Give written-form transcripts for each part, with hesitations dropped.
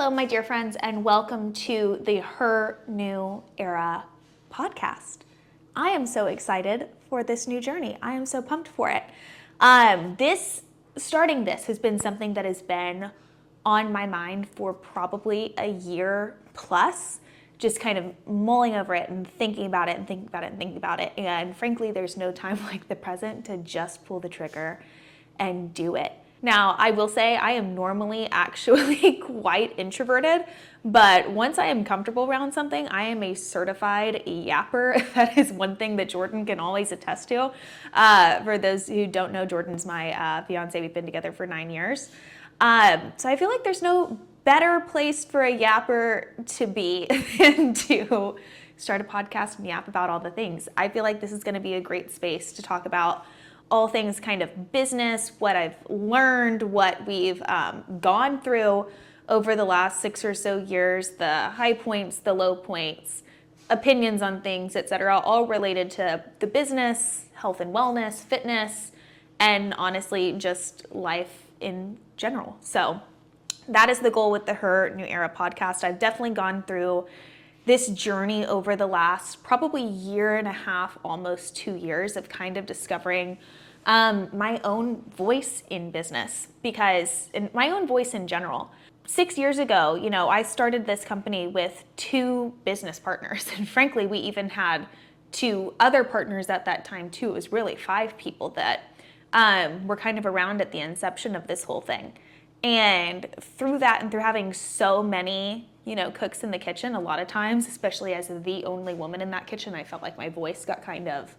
Hello, my dear friends, and welcome to the Her New Era podcast. I am so excited for this new journey. I am so pumped for it. Starting this has been something that has been on my mind for probably a year plus, just kind of mulling over it and thinking about it and thinking about it and thinking about it. And frankly, there's no time like the present to just pull the trigger and do it. Now, I will say I am normally actually quite introverted, but once I am comfortable around something, I am a certified yapper. That is one thing that Jordan can always attest to. For those who don't know, Jordan's my fiance. We've been together for 9 years. So I feel like there's no better place for a yapper to be than to start a podcast and yap about all the things. I feel like this is going to be a great space to talk about all things kind of business, what I've learned, what we've gone through over the last 6 or so years, the high points, the low points, opinions on things, etc., all related to the business, health and wellness, fitness, and honestly, just life in general. So that is the goal with the Her New Era podcast. I've definitely gone through this journey over the last probably year and a half, almost 2 years of kind of discovering my own voice in business, because my own voice in general. 6 years ago, I started this company with 2 business partners. And frankly, we even had 2 other partners at that time too. It was really 5 people that were kind of around at the inception of this whole thing. And through that and through having so many cooks in the kitchen, a lot of times, especially as the only woman in that kitchen, I felt like my voice got kind of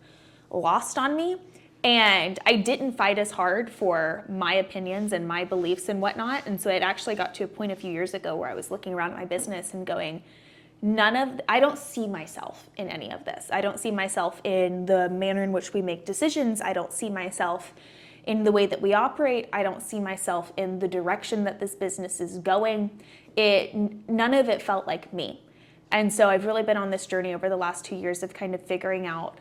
lost on me. And I didn't fight as hard for my opinions and my beliefs and whatnot. And so it actually got to a point a few years ago where I was looking around at my business and going, I don't see myself in any of this. I don't see myself in the manner in which we make decisions. I don't see myself in the way that we operate. I don't see myself in the direction that this business is going. None of it felt like me. And so I've really been on this journey over the last 2 years of kind of figuring out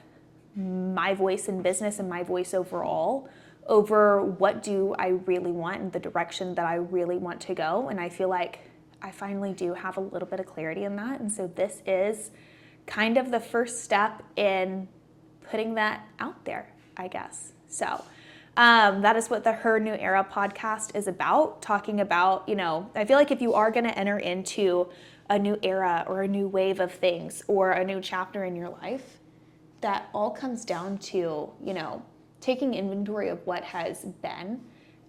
my voice in business and my voice overall over what do I really want and the direction that I really want to go. And I feel like I finally do have a little bit of clarity in that. And so this is kind of the first step in putting that out there, I guess. So that is what the Her New Era podcast is about, talking about, I feel like if you are going to enter into a new era or a new wave of things or a new chapter in your life, that all comes down to, taking inventory of what has been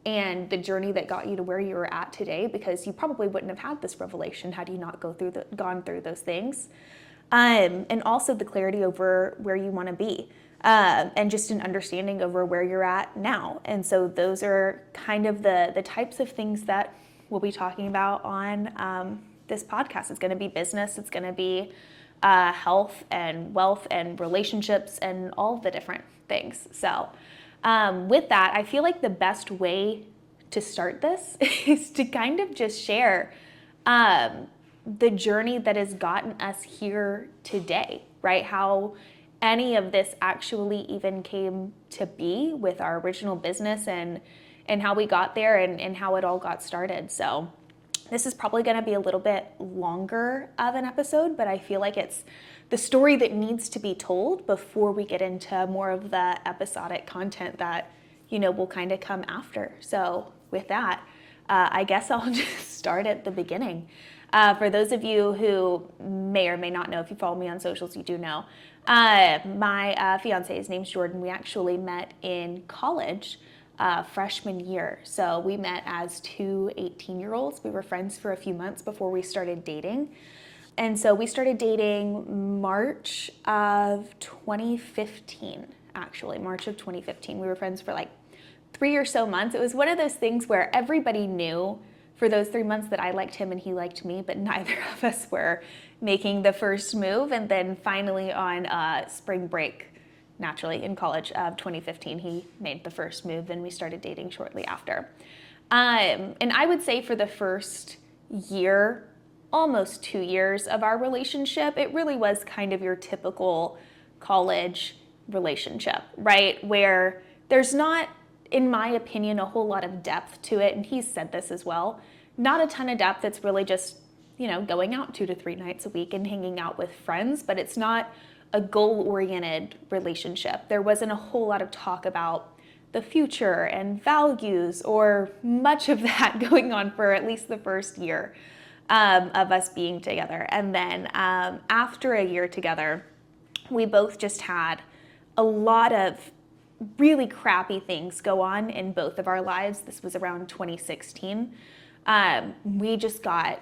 and the journey that got you to where you're at today, because you probably wouldn't have had this revelation had you not gone through those things. And also the clarity over where you want to be. And just an understanding over where you're at now. And so those are kind of the types of things that we'll be talking about on this podcast. It's going to be business. It's going to be health and wealth and relationships and all the different things. So with that, I feel like the best way to start this is to kind of just share the journey that has gotten us here today, right? How any of this actually even came to be with our original business and how we got there and how it all got started. So this is probably going to be a little bit longer of an episode, but I feel like it's the story that needs to be told before we get into more of the episodic content that, will kind of come after. So with that, I guess I'll just start at the beginning. For those of you who may or may not know, if you follow me on socials, you do know, my fiance, his name's Jordan. We actually met in college. Freshman year. So we met as 2 18-year-olds. We were friends for a few months before we started dating. And so we started dating March of 2015, actually, March of 2015. We were friends for like 3 or so months. It was one of those things where everybody knew for those 3 months that I liked him and he liked me, but neither of us were making the first move. And then finally on spring break, naturally, in college of 2015, he made the first move, and we started dating shortly after. And I would say for the first year, almost 2 years of our relationship, it really was kind of your typical college relationship, right? Where there's not, in my opinion, a whole lot of depth to it, and he's said this as well. Not a ton of depth. It's really just going out 2 to 3 nights a week and hanging out with friends, but it's not a goal-oriented relationship. There wasn't a whole lot of talk about the future and values or much of that going on for at least the first year of us being together. And then after a year together, we both just had a lot of really crappy things go on in both of our lives. This was around 2016. We just got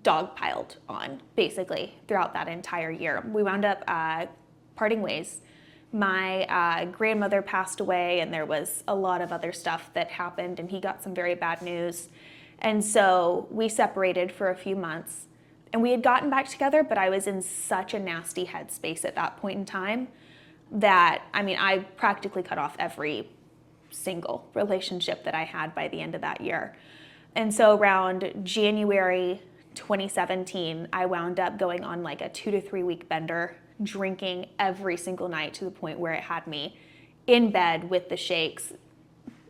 dogpiled on basically throughout that entire year. We wound up parting ways. My grandmother passed away, and there was a lot of other stuff that happened, and he got some very bad news. And so we separated for a few months, and we had gotten back together, but I was in such a nasty headspace at that point in time that, I practically cut off every single relationship that I had by the end of that year. And so around January 2017, I wound up going on like a 2 to 3 week bender, drinking every single night to the point where it had me in bed with the shakes,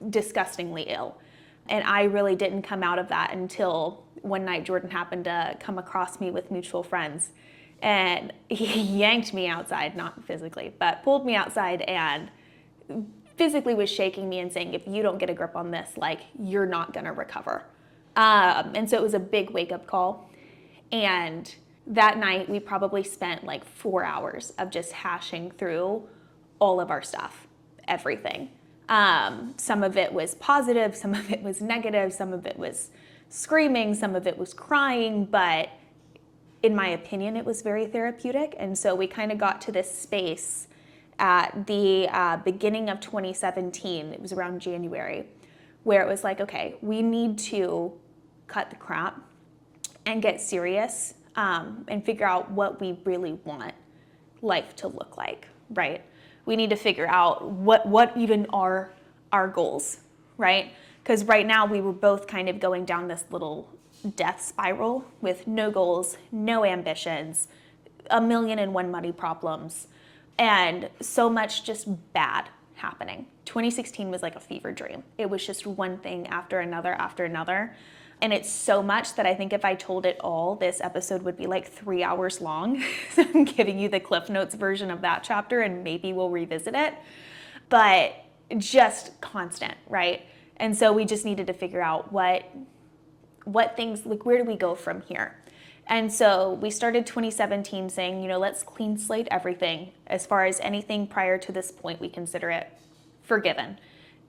disgustingly ill. And I really didn't come out of that until one night Jordan happened to come across me with mutual friends. And he yanked me outside, not physically, but pulled me outside and physically was shaking me and saying, if you don't get a grip on this, like, you're not gonna recover. And so it was a big wake-up call. And that night we probably spent like 4 hours of just hashing through all of our stuff, everything. Some of it was positive, some of it was negative, some of it was screaming, some of it was crying, but in my opinion, it was very therapeutic. And so we kind of got to this space at the beginning of 2017, it was around January, where it was like, okay, we need to cut the crap and get serious and figure out what we really want life to look like, right? We need to figure out what even are our goals, right? Because right now we were both kind of going down this little death spiral with no goals, no ambitions, 1,000,001 money problems, and so much just bad happening. 2016 was like a fever dream. It was just one thing after another after another. And it's so much that I think if I told it all, this episode would be like 3 hours long. So I'm giving you the Cliff Notes version of that chapter, and maybe we'll revisit it. But just constant, right? And so we just needed to figure out what things, like, where do we go from here? And so we started 2017 saying, let's clean slate everything. As far as anything prior to this point, we consider it forgiven.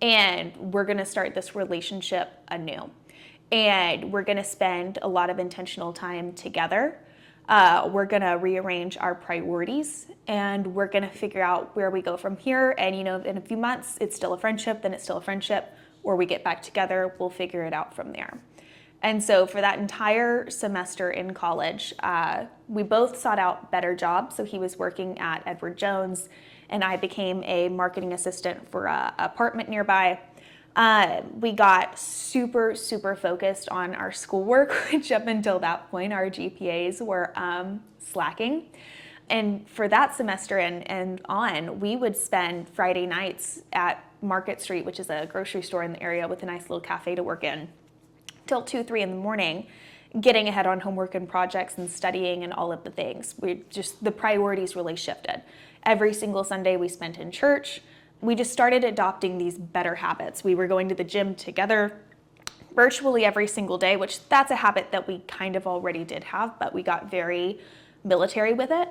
And we're gonna start this relationship anew. And we're gonna spend a lot of intentional time together. We're gonna rearrange our priorities, and we're gonna figure out where we go from here. And in a few months, it's still a friendship, then it's still a friendship, or we get back together, we'll figure it out from there. And so for that entire semester in college, we both sought out better jobs. So he was working at Edward Jones, and I became a marketing assistant for an apartment nearby. We got super, super focused on our schoolwork, which up until that point, our GPAs were slacking. And for that semester and on, we would spend Friday nights at Market Street, which is a grocery store in the area with a nice little cafe to work in, till 2, 3 in the morning, getting ahead on homework and projects and studying and all of the things. The priorities really shifted. Every single Sunday we spent in church. We just started adopting these better habits. We were going to the gym together virtually every single day, which that's a habit that we kind of already did have, but we got very military with it.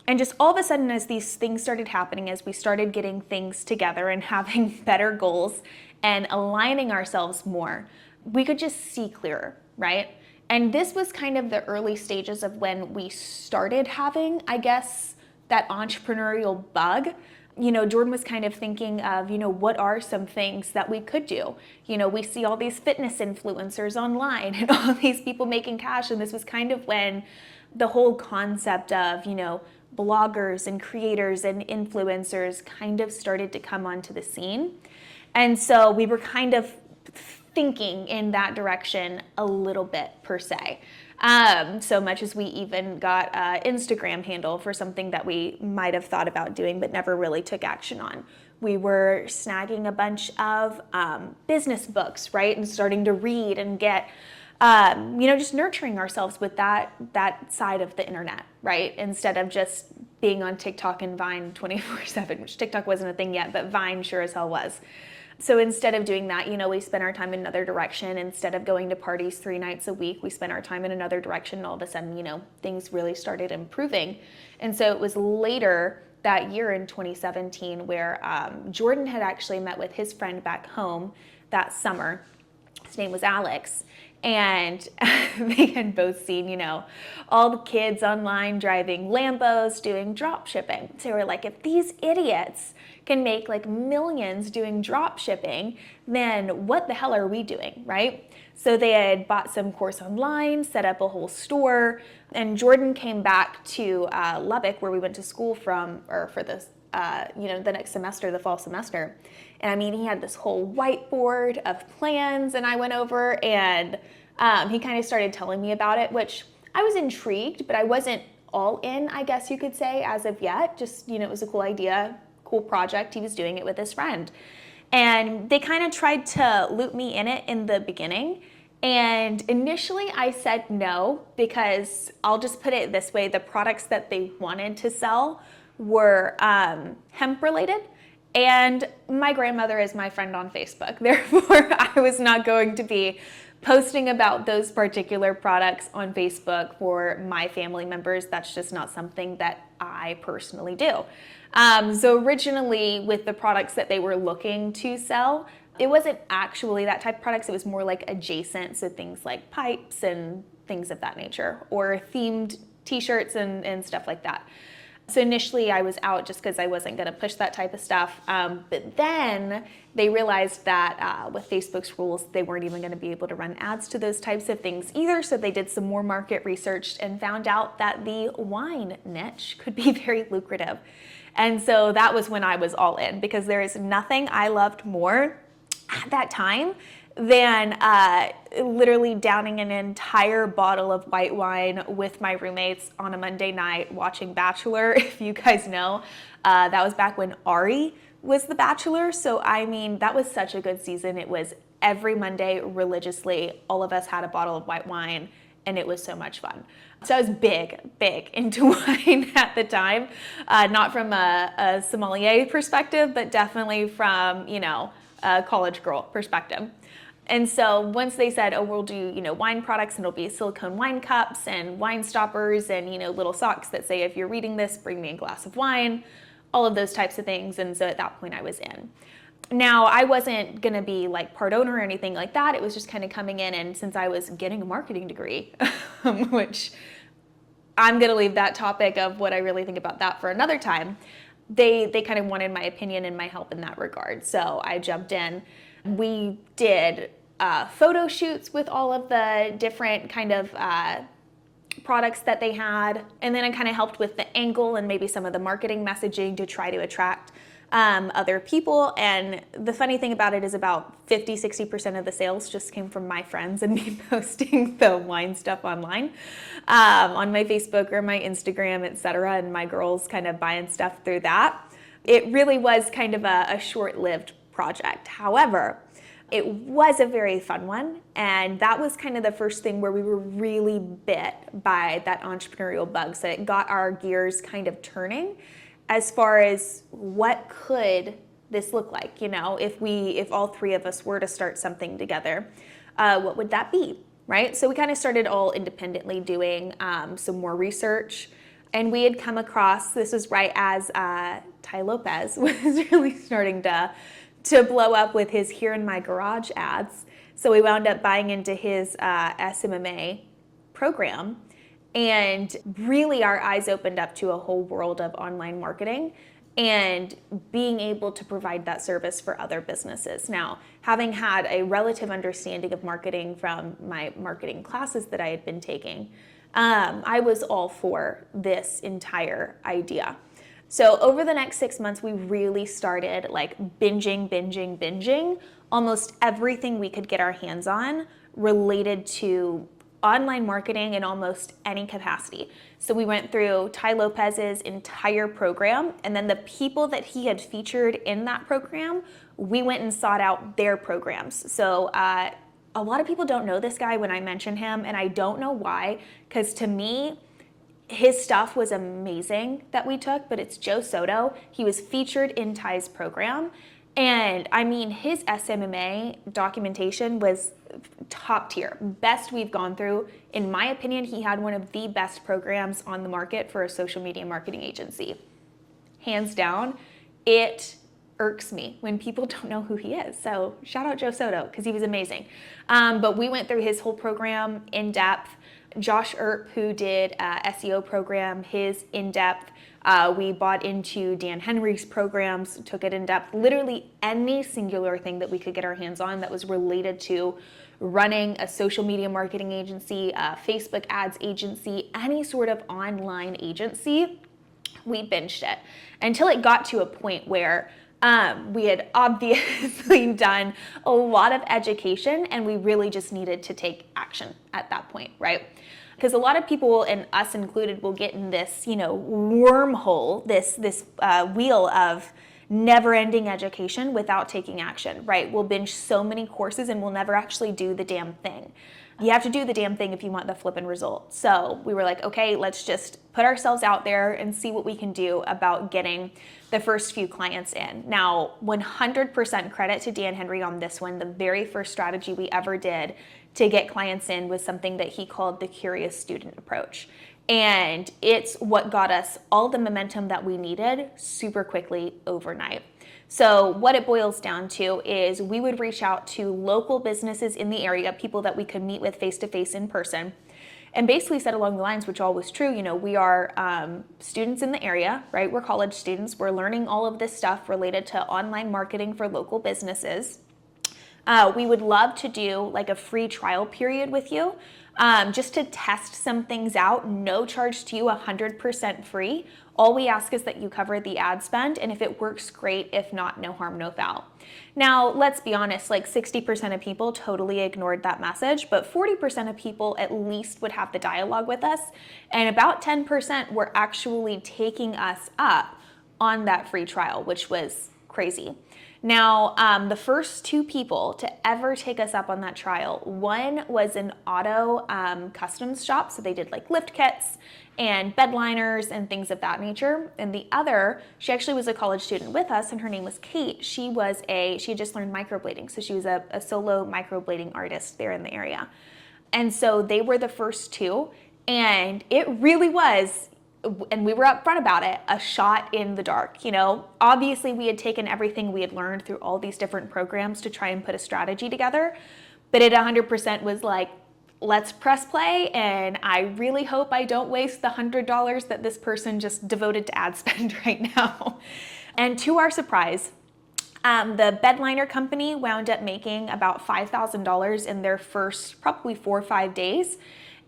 And just all of a sudden, as these things started happening, as we started getting things together and having better goals and aligning ourselves more, we could just see clearer, right? And this was kind of the early stages of when we started having, I guess, that entrepreneurial bug. Jordan was kind of thinking of, what are some things that we could do? We see all these fitness influencers online and all these people making cash. And this was kind of when the whole concept of, bloggers and creators and influencers kind of started to come onto the scene. And so we were kind of thinking in that direction a little bit per se. So much as we even got an Instagram handle for something that we might have thought about doing but never really took action on. We were snagging a bunch of business books, right? And starting to read and get just nurturing ourselves with that side of the internet, right? Instead of just being on TikTok and Vine 24/7, which TikTok wasn't a thing yet, but Vine sure as hell was. So instead of doing that, we spent our time in another direction. Instead of going to parties 3 nights a week, we spent our time in another direction. And all of a sudden, things really started improving. And so it was later that year in 2017 where Jordan had actually met with his friend back home that summer. His name was Alex. And they had both seen, all the kids online driving Lambos, doing drop shipping. So they were like, if these idiots can make like millions doing drop shipping, then what the hell are we doing, right? So they had bought some course online, set up a whole store, and Jordan came back to Lubbock, where we went to school for this, the next semester, the fall semester. And I mean, he had this whole whiteboard of plans, and I went over and he kind of started telling me about it, which I was intrigued, but I wasn't all in, I guess you could say, as of yet. Just, it was a cool idea, cool project. He was doing it with his friend. And they kind of tried to loop me in it in the beginning. And initially I said no, because I'll just put it this way, the products that they wanted to sell were hemp related. And my grandmother is my friend on Facebook. Therefore, I was not going to be posting about those particular products on Facebook for my family members. That's just not something that I personally do. So originally with the products that they were looking to sell, it wasn't actually that type of products. It was more like adjacent. So things like pipes and things of that nature, or themed t-shirts and stuff like that. So initially I was out just because I wasn't going to push that type of stuff. But then they realized that with Facebook's rules, they weren't even going to be able to run ads to those types of things either. So they did some more market research and found out that the wine niche could be very lucrative. And so that was when I was all in, because there is nothing I loved more at that time than literally downing an entire bottle of white wine with my roommates on a Monday night watching Bachelor. If you guys know, that was back when Ari was the Bachelor. So I mean, that was such a good season. It was every Monday religiously, all of us had a bottle of white wine, and it was so much fun. So I was big into wine at the time, not from a sommelier perspective, but definitely from, a college girl perspective. And so once they said, oh, we'll do, wine products, and it'll be silicone wine cups and wine stoppers and, little socks that say, if you're reading this, bring me a glass of wine, all of those types of things. And so at that point I was in. Now, I wasn't going to be like part owner or anything like that. It was just kind of coming in. And since I was getting a marketing degree, which I'm going to leave that topic of what I really think about that for another time, they kind of wanted my opinion and my help in that regard. So I jumped in. We did photo shoots with all of the different kind of products that they had. And then I kind of helped with the angle and maybe some of the marketing messaging to try to attract other people. And the funny thing about it is about 50-60% of the sales just came from my friends and me posting the wine stuff online on my Facebook or my Instagram, etc., and my girls kind of buying stuff through that. It really was kind of a short-lived project. However, it was a very fun one, and that was kind of the first thing where we were really bit by that entrepreneurial bug. So it got our gears kind of turning as far as what could this look like, if all three of us were to start something together, what would that be, right? So we kind of started all independently doing some more research, and we had come across, this was right as Tai Lopez was really starting to blow up with his Here in My Garage ads. So we wound up buying into his SMMA program. And really our eyes opened up to a whole world of online marketing and being able to provide that service for other businesses. Now, having had a relative understanding of marketing from my marketing classes that I had been taking, I was all for this entire idea. So over the next 6 months, we really started like binging almost everything we could get our hands on related to online marketing in almost any capacity. So we went through Tai Lopez's entire program, and then the people that he had featured in that program, we went and sought out their programs. So a lot of people don't know this guy when I mention him, and I don't know why, because to me, his stuff was amazing that we took, but it's Joe Soto. He was featured in Ty's program. And I mean, his SMMA documentation was top tier, best we've gone through. In my opinion, he had one of the best programs on the market for a social media marketing agency. Hands down, it irks me when people don't know who he is. So shout out Joe Soto, because he was amazing. But we went through his whole program in depth. Josh Earp, who did SEO program, his in depth. We bought into Dan Henry's programs, took it in depth. Literally any singular thing that we could get our hands on that was related to running a social media marketing agency, a Facebook ads agency, any sort of online agency, we binged it until it got to a point where we had obviously done a lot of education and we really just needed to take action at that point, right? Because a lot of people, and us included, will get in this, wormhole, this wheel of never-ending education without taking action, right? We'll binge so many courses and we'll never actually do the damn thing. You have to do the damn thing if you want the flippin' result. So we were like, okay, let's just put ourselves out there and see what we can do about getting the first few clients in. Now, 100% credit to Dan Henry on this one. The very first strategy we ever did to get clients in was something that he called the curious student approach. And it's what got us all the momentum that we needed super quickly overnight. So what it boils down to is we would reach out to local businesses in the area, people that we could meet with face-to-face in person, and basically said along the lines, which all was true, we are students in the area, right? We're college students. We're learning all of this stuff related to online marketing for local businesses. We would love to do like a free trial period with you, just to test some things out, no charge to you, 100% free. All we ask is that you cover the ad spend, and if it works, great. If not, no harm, no foul. Now, let's be honest, like 60% of people totally ignored that message, but 40% of people at least would have the dialogue with us, and about 10% were actually taking us up on that free trial, which was crazy. Now, the first two people to ever take us up on that trial, one was an auto customs shop, so they did like lift kits and bed liners and things of that nature. And the other, she actually was a college student with us, and her name was Kate. She had just learned microblading, so she was a solo microblading artist there in the area. And so they were the first two, and it really was, and we were upfront about it, a shot in the dark. Obviously we had taken everything we had learned through all these different programs to try and put a strategy together, but it 100% was like, let's press play, and I really hope I don't waste the $100 that this person just devoted to ad spend right now. And to our surprise, the bed liner company wound up making about $5,000 in their first probably 4 or 5 days.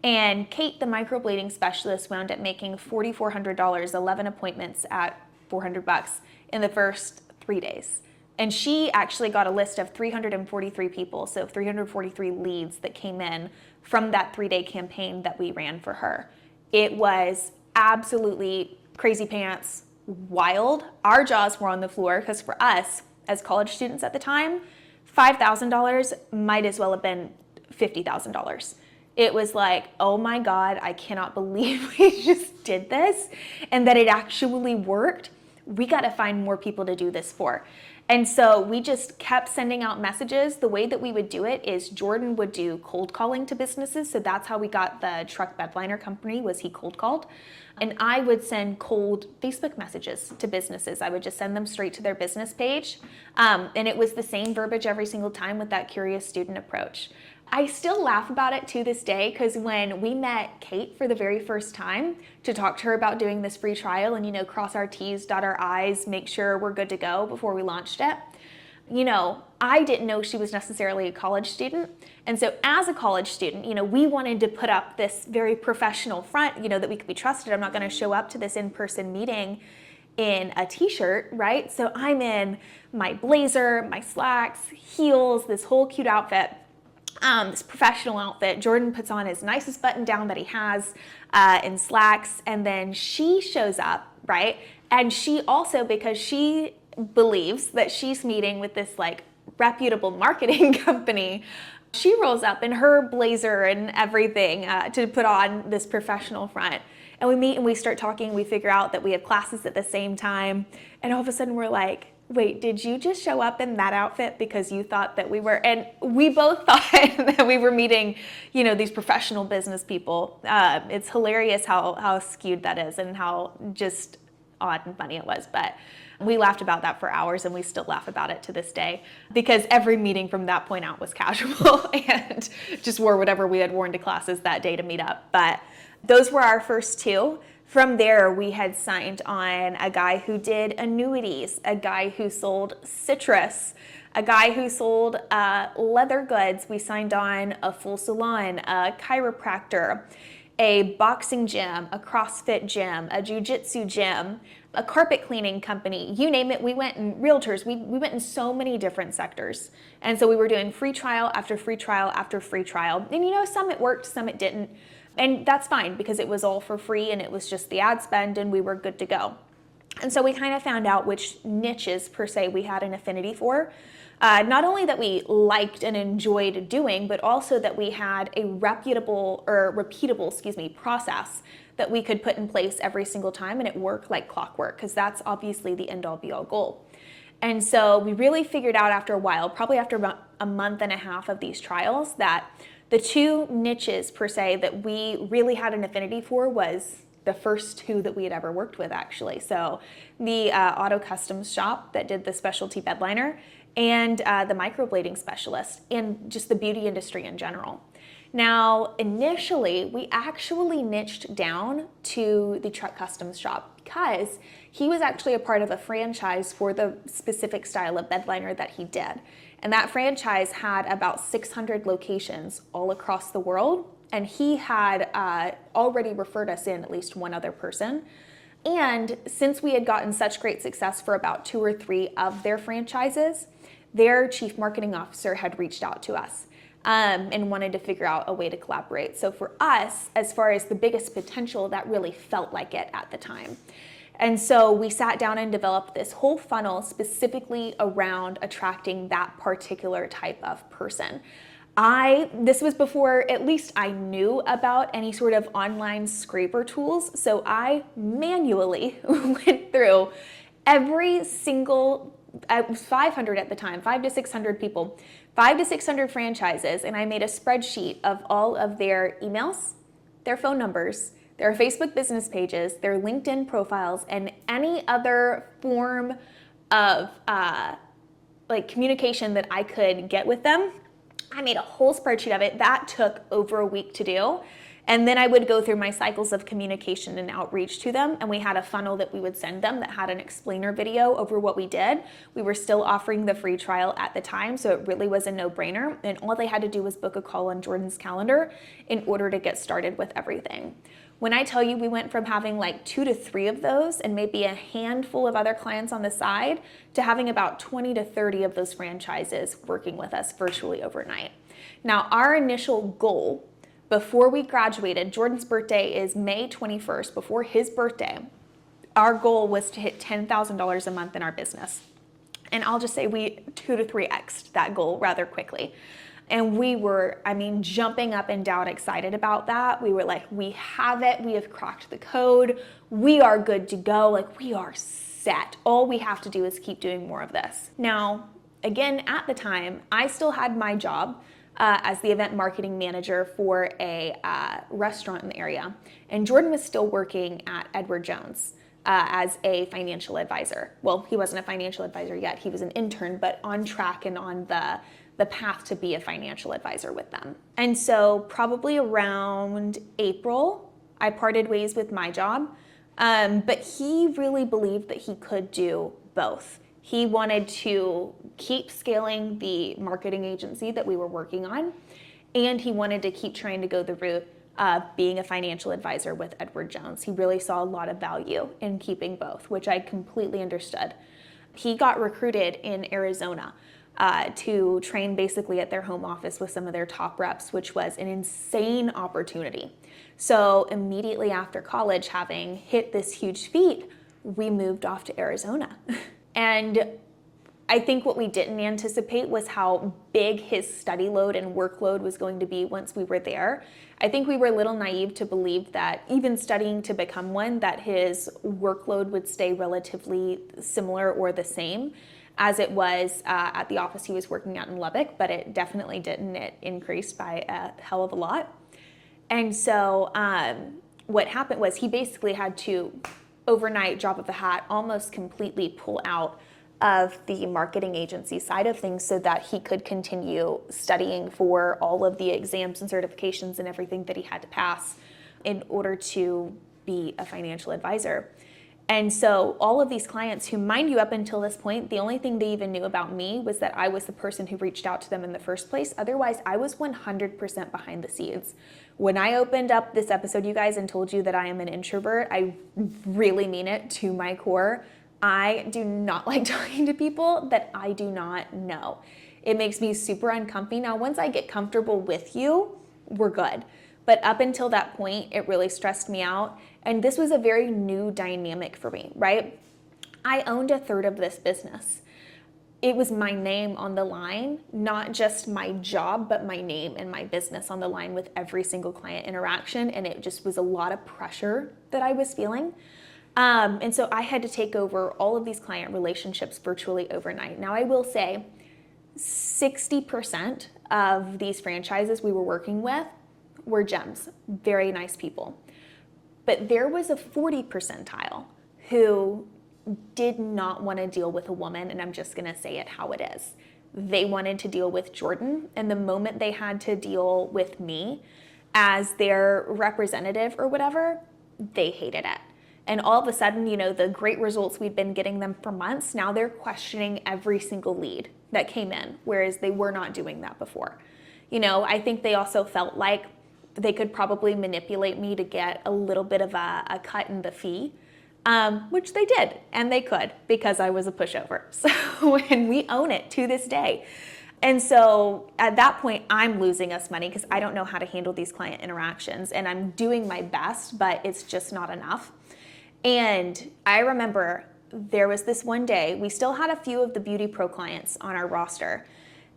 And Kate, the microblading specialist, wound up making $4,400, 11 appointments at $400 in the first 3 days. And she actually got a list of 343 people, so 343 leads that came in from that 3-day campaign that we ran for her. It was absolutely crazy pants, wild. Our jaws were on the floor because for us, as college students at the time, $5,000 might as well have been $50,000. It was like, oh my God, I cannot believe we just did this and that it actually worked. We got to find more people to do this for. And so we just kept sending out messages. The way that we would do it is Jordan would do cold calling to businesses. So that's how we got the truck bed liner company, was he cold called. And I would send cold Facebook messages to businesses. I would just send them straight to their business page. And it was the same verbiage every single time with that curious student approach. I still laugh about it to this day, because when we met Kate for the very first time to talk to her about doing this free trial and, cross our T's, dot our I's, make sure we're good to go before we launched it, I didn't know she was necessarily a college student. And so as a college student, we wanted to put up this very professional front, that we could be trusted. I'm not going to show up to this in-person meeting in a t-shirt, right? So I'm in my blazer, my slacks, heels, this whole cute outfit. This professional outfit. Jordan puts on his nicest button down that he has in slacks, and then she shows up, right? And she also, because she believes that she's meeting with this like reputable marketing company, She rolls up in her blazer and everything to put on this professional front. And we meet and we start talking. We figure out that we have classes at the same time. And all of a sudden we're like, wait, did you just show up in that outfit because you thought that we were? And we both thought that we were meeting, these professional business people. It's hilarious how skewed that is and how just odd and funny it was. But we laughed about that for hours, and we still laugh about it to this day, because every meeting from that point out was casual and just wore whatever we had worn to classes that day to meet up. But those were our first two. From there, we had signed on a guy who did annuities, a guy who sold citrus, a guy who sold leather goods. We signed on a full salon, a chiropractor, a boxing gym, a CrossFit gym, a jiu-jitsu gym, a carpet cleaning company, you name it. We went in realtors. We went in so many different sectors. And so we were doing free trial after free trial after free trial. And some it worked, some it didn't. And that's fine, because it was all for free and it was just the ad spend and we were good to go. And so we kind of found out which niches per se we had an affinity for. Not only that we liked and enjoyed doing, but also that we had a repeatable process that we could put in place every single time, and it worked like clockwork, because that's obviously the end all be all goal. And so we really figured out after a while, probably after about a month and a half of these trials, that the two niches per se that we really had an affinity for was the first two that we had ever worked with, actually. So the auto customs shop that did the specialty bed liner, and the microblading specialist, and just the beauty industry in general. Now, initially, we actually niched down to the truck customs shop because he was actually a part of a franchise for the specific style of bed liner that he did. And that franchise had about 600 locations all across the world. And he had already referred us in at least one other person. And since we had gotten such great success for about 2 or 3 of their franchises, their chief marketing officer had reached out to us and wanted to figure out a way to collaborate. So for us, as far as the biggest potential, that really felt like it at the time. And so we sat down and developed this whole funnel specifically around attracting that particular type of person. This was before at least I knew about any sort of online scraper tools. So I manually went through every single, it was 500 at the time, 500 to 600 people, 500 to 600 franchises, and I made a spreadsheet of all of their emails, their phone numbers, their Facebook business pages, their LinkedIn profiles, and any other form of communication that I could get with them. I made a whole spreadsheet of it. That took over a week to do. And then I would go through my cycles of communication and outreach to them. And we had a funnel that we would send them that had an explainer video over what we did. We were still offering the free trial at the time, so it really was a no-brainer. And all they had to do was book a call on Jordan's calendar in order to get started with everything. When I tell you we went from having like 2 to 3 of those and maybe a handful of other clients on the side to having about 20 to 30 of those franchises working with us virtually overnight. Now, our initial goal before we graduated, Jordan's birthday is May 21st. Before his birthday, our goal was to hit $10,000 a month in our business. And I'll just say we 2 to 3x'd that goal rather quickly. And we were, jumping up and down excited about that. We were like, we have it. We have cracked the code. We are good to go. Like, we are set. All we have to do is keep doing more of this. Now, again, at the time, I still had my job as the event marketing manager for a restaurant in the area. And Jordan was still working at Edward Jones as a financial advisor. Well, he wasn't a financial advisor yet. He was an intern, but on track and on the path to be a financial advisor with them. And so probably around April, I parted ways with my job, but he really believed that he could do both. He wanted to keep scaling the marketing agency that we were working on, and he wanted to keep trying to go the route of being a financial advisor with Edward Jones. He really saw a lot of value in keeping both, which I completely understood. He got recruited in Arizona to train basically at their home office with some of their top reps, which was an insane opportunity. So immediately after college, having hit this huge feat, we moved off to Arizona. And I think what we didn't anticipate was how big his study load and workload was going to be once we were there. I think we were a little naive to believe that even studying to become one, that his workload would stay relatively similar or the same as it was at the office he was working at in Lubbock, but it definitely didn't. It increased by a hell of a lot. And so what happened was he basically had to, overnight, drop of a hat, almost completely pull out of the marketing agency side of things so that he could continue studying for all of the exams and certifications and everything that he had to pass in order to be a financial advisor. And so all of these clients who, mind you, up until this point, the only thing they even knew about me was that I was the person who reached out to them in the first place. Otherwise, I was 100% behind the scenes. When I opened up this episode, you guys, and told you that I am an introvert, I really mean it to my core. I do not like talking to people that I do not know. It makes me super uncomfy. Now, once I get comfortable with you, we're good. But up until that point, it really stressed me out. And this was a very new dynamic for me, right? I owned a third of this business. It was my name on the line, not just my job, but my name and my business on the line with every single client interaction. And it just was a lot of pressure that I was feeling. And so I had to take over all of these client relationships virtually overnight. Now, I will say 60% of these franchises we were working with were gems, very nice people. But there was a 40 percentile who did not want to deal with a woman, and I'm just going to say it how it is. They wanted to deal with Jordan, and the moment they had to deal with me as their representative or whatever, they hated it. And all of a sudden, you know, the great results we'd been getting them for months, now they're questioning every single lead that came in, whereas they were not doing that before. You know, I think they also felt like they could probably manipulate me to get a little bit of a cut in the fee, which they did, and they could, because I was a pushover. So, and we own it to this day. And so at that point, I'm losing us money because I don't know how to handle these client interactions, and I'm doing my best, but it's just not enough. And I remember there was this one day, we still had a few of the Beauty Pro clients on our roster,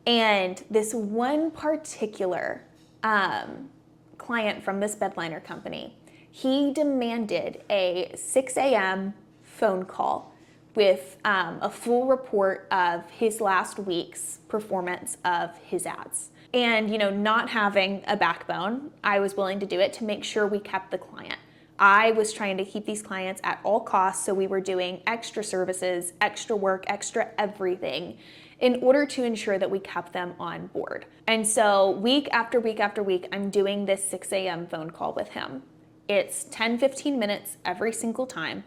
and this one particular client from this bedliner company, he demanded a 6 a.m. phone call with a full report of his last week's performance of his ads. And, you know, not having a backbone, I was willing to do it to make sure we kept the client. I was trying to keep these clients at all costs, so we were doing extra services, extra work, extra everything in order to ensure that we kept them on board. And so week after week after week, I'm doing this 6 a.m. phone call with him. It's 10-15 minutes every single time,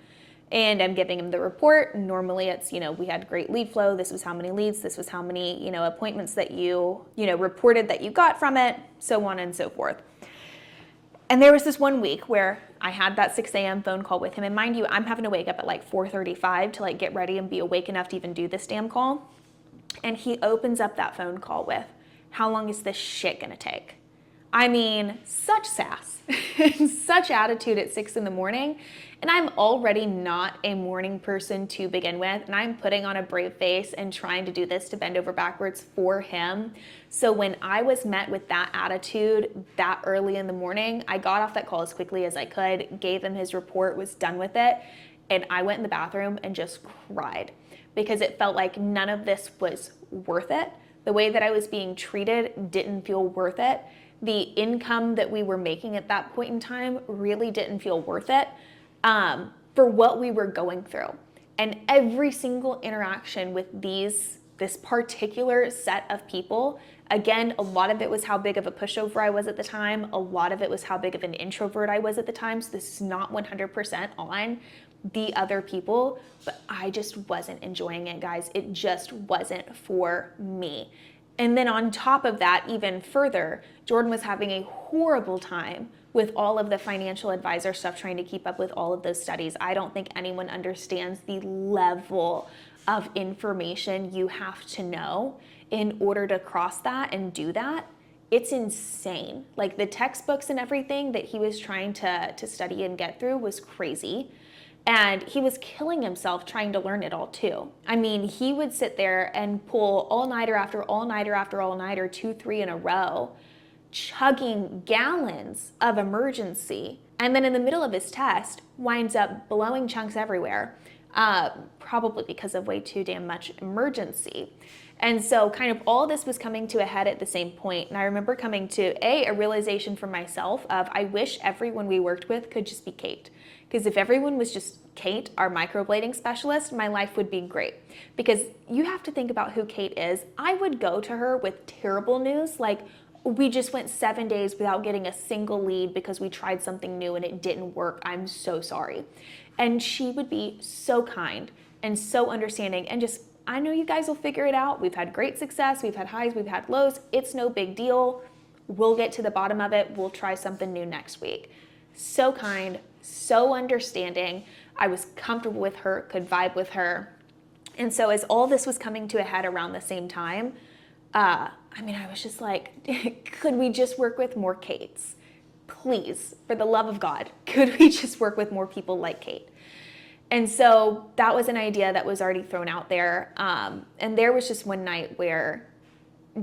and I'm giving him the report. Normally it's, you know, we had great lead flow. This was how many leads. This was how many, you know, appointments that you reported that you got from it, so on and so forth. And there was this one week where I had that 6 a.m. phone call with him. And mind you, I'm having to wake up at like 4:35 to like get ready and be awake enough to even do this damn call. And he opens up that phone call with, "How long is this shit gonna take?" I mean, such sass, such attitude at 6 in the morning. And I'm already not a morning person to begin with. And I'm putting on a brave face and trying to do this to bend over backwards for him. So when I was met with that attitude that early in the morning, I got off that call as quickly as I could, gave him his report, was done with it. And I went in the bathroom and just cried because it felt like none of this was worth it. The way that I was being treated didn't feel worth it. The income that we were making at that point in time really didn't feel worth it for what we were going through. And every single interaction with this particular set of people, again, a lot of it was how big of a pushover I was at the time. A lot of it was how big of an introvert I was at the time. So this is not 100% on the other people, but I just wasn't enjoying it, guys. It just wasn't for me. And then on top of that, even further, Jordan was having a horrible time with all of the financial advisor stuff, trying to keep up with all of those studies. I don't think anyone understands the level of information you have to know in order to cross that and do that. It's insane. Like the textbooks and everything that he was trying to study and get through was crazy. And he was killing himself trying to learn it all too. I mean, he would sit there and pull all-nighter after all-nighter after all-nighter, 2, 3 in a row, chugging gallons of emergency. And then in the middle of his test, winds up blowing chunks everywhere, probably because of way too damn much emergency. And so kind of all this was coming to a head at the same point. And I remember coming to a realization for myself of, I wish everyone we worked with could just be Kate. Because if everyone was just Kate, our microblading specialist, my life would be great. Because you have to think about who Kate is. I would go to her with terrible news, like we just went 7 days without getting a single lead because we tried something new and it didn't work. I'm so sorry. And she would be so kind and so understanding and just, I know you guys will figure it out. We've had great success. We've had highs, we've had lows. It's no big deal. We'll get to the bottom of it. We'll try something new next week. So kind, so understanding. I was comfortable with her, could vibe with her. And so as all this was coming to a head around the same time, I was just like, could we just work with more Kates? Please, for the love of God, could we just work with more people like Kate? And so that was an idea that was already thrown out there. And there was just one night where